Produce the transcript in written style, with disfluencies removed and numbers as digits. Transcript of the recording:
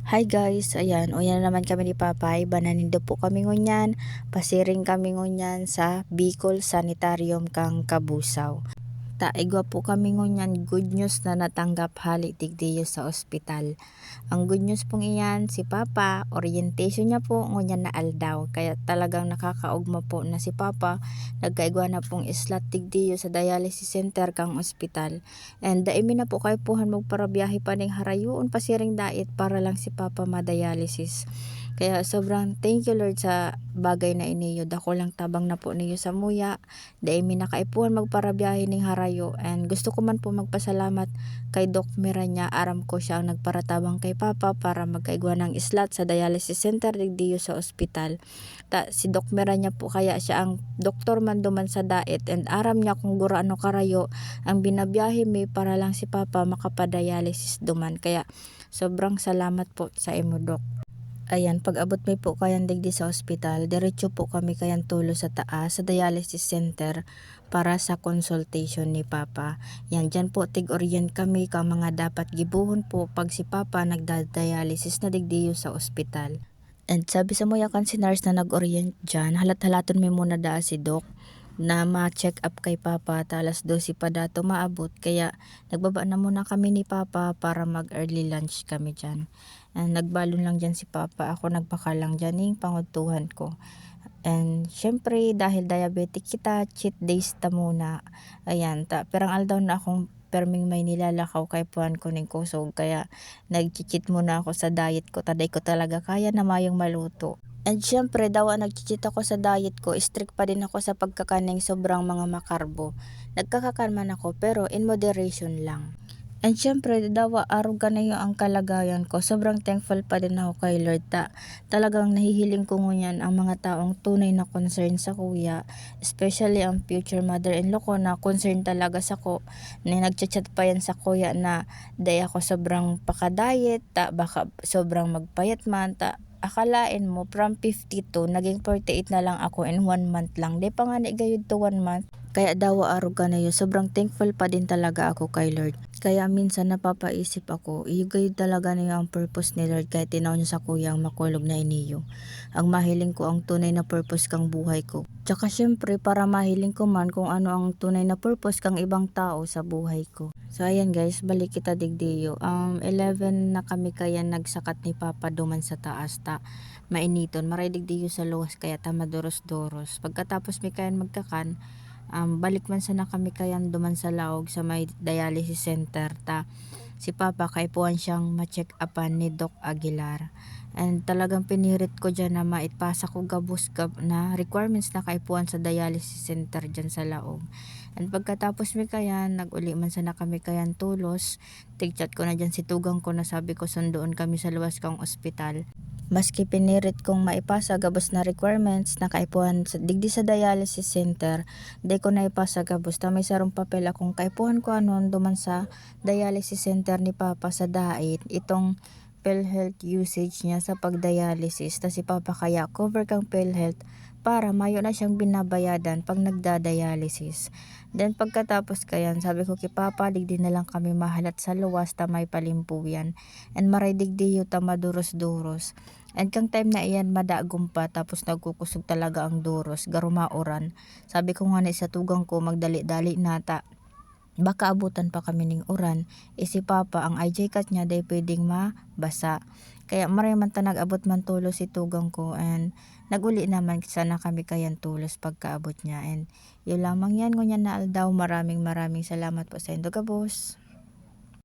Hi guys, ayan, uyan na naman kami ni Papay, bananindo po kami ngunyan, pasiring kami ngunyan sa Bicol Sanitarium kang Kabusaw. Igwa po kami ngunyan good news na natanggap hali tigdiyo sa ospital. Ang good news pong iyan, si Papa, orientation niya po ngunyan na aldaw. Kaya talagang nakakaugma po na si Papa, nagkaigwa na pong islat tigdiyo sa dialysis center kang ospital. And daimi na po kayo puhan magparabiyahe pa ning harayoon pasiring dait para lang si Papa ma-dialysis. Kaya sobrang thank you Lord sa bagay na iniyo. Dako lang tabang na po niyo sa muya. Daimi na kaipuhan magparabiyahe ning harayo. And gusto ko man po magpasalamat kay Doc Miranya. Aram ko siya ang nagparatabang kay Papa para magkaigwa ng islat sa dialysis center digdiyo sa ospital. Si Doc Miranya po kaya siya ang doktor man duman sa dait. And aram niya kung gura ano karayo ang binabiyahe mi para lang si Papa makapadialysis duman. Kaya sobrang salamat po sa imo Doc. Ayan, pag abot may po kayan digdi sa ospital, diretso po kami kayan tulo sa taas sa dialysis center para sa consultation ni Papa. Yan, dyan po tig-orient kami ka mga dapat gibuhon po pag si Papa nagda-dialysis na digdiyo sa ospital. And sabi sa moyakan si nurse na nag-orient dyan, halat-halaton may muna daa si Doc na ma-check up kay Papa talas 12 pa dato maabot kaya nagbaba na muna kami ni Papa para mag early lunch kami dyan. And nagbalon lang dyan si Papa, ako nagpakalang dyan yung pangutuhan ko. And syempre dahil diabetic kita, cheat days ta muna. Ayan, perang aldaw na akong perming may nilalakaw kay puan ko ning kusog kaya nag-cheat muna ako sa diet ko, taday ko talaga kaya na mayong maluto. And syempre daw nag-cheat ako sa diet ko, strict pa din ako sa pagkakaning sobrang mga makarbo. Nagkakakan man ako pero in moderation lang. And syempre, dawa araw ganayo ang kalagayan ko. Sobrang thankful pa din ako kay Lord. Talagang nahihiling ko ngunyan ang mga taong tunay na concern sa kuya. Especially ang future mother-in-law ko na concern talaga sa ko. Na nagchat-chat pa yan sa kuya na day ako sobrang pakadayet, baka sobrang magpayat man, akalain mo from 52 naging 48 na lang ako in 1 month lang. Di pa nga gayud to 1 month. Kaya dawa araw ganayo, sobrang thankful pa din talaga ako kay Lord. Kaya minsan napapaisip ako, gayud talaga na ang purpose ni Lord kahit tinaw niya sa kuya ang makulog na iniyo. Ang mahiling ko ang tunay na purpose kang buhay ko. Tsaka syempre para mahiling ko man kung ano ang tunay na purpose kang ibang tao sa buhay ko. So ayan guys, balik kita digdiyo. 11 na kami kaya nagsakat ni Papa duman sa taas mainiton. Maray digdiyo sa luwas kaya madoros-doros. Pagkatapos may kayan magkakan, balik man sana kami kayan duman sa laog sa may dialysis center si Papa kaipuan siyang ma-check upan ni Doc Aguilar. And talagang pinirit ko dyan na maipasa ko gabos na requirements na kaipuan sa dialysis center dyan sa laog. And pagkatapos mi kayan, nag-uli man sana kami kayan tulos, tig-chat ko na dyan si tugang ko na sabi ko sundoon kami sa luwas kang ospital. Maski pinirit kong maipasa gabos na requirements na kaipuhan digdi sa dialysis center, di ko na ipasa gabos may sarong papel akong kaipuhan ko anon duman sa dialysis center ni Papa sa dait itong PhilHealth usage niya sa pagdialysis. Si Papa kaya cover kang PhilHealth para mayo na siyang binabayadan pag nagda-dialysis. Then pagkatapos kayan, sabi ko kay Papa, digdi na lang kami mahalat sa luwas may palimpuyan. And maray digdi yung maduros-duros. And kang time na iyan madagom pa tapos nagkukusog talaga ang duros, garumauran. Sabi ko nga sa tugang ko magdali-dali nata. Baka abutan pa kami ning uran. Si Papa ang IJ cut niya day pwedeng mabasa. Kaya maray man nag-abot man tulos si tugang ko and naguli naman sana kami kayan tulos pagkaabot niya. And yun lamang yan ngunyan na aldaw. Maraming salamat po sa indo ka boss.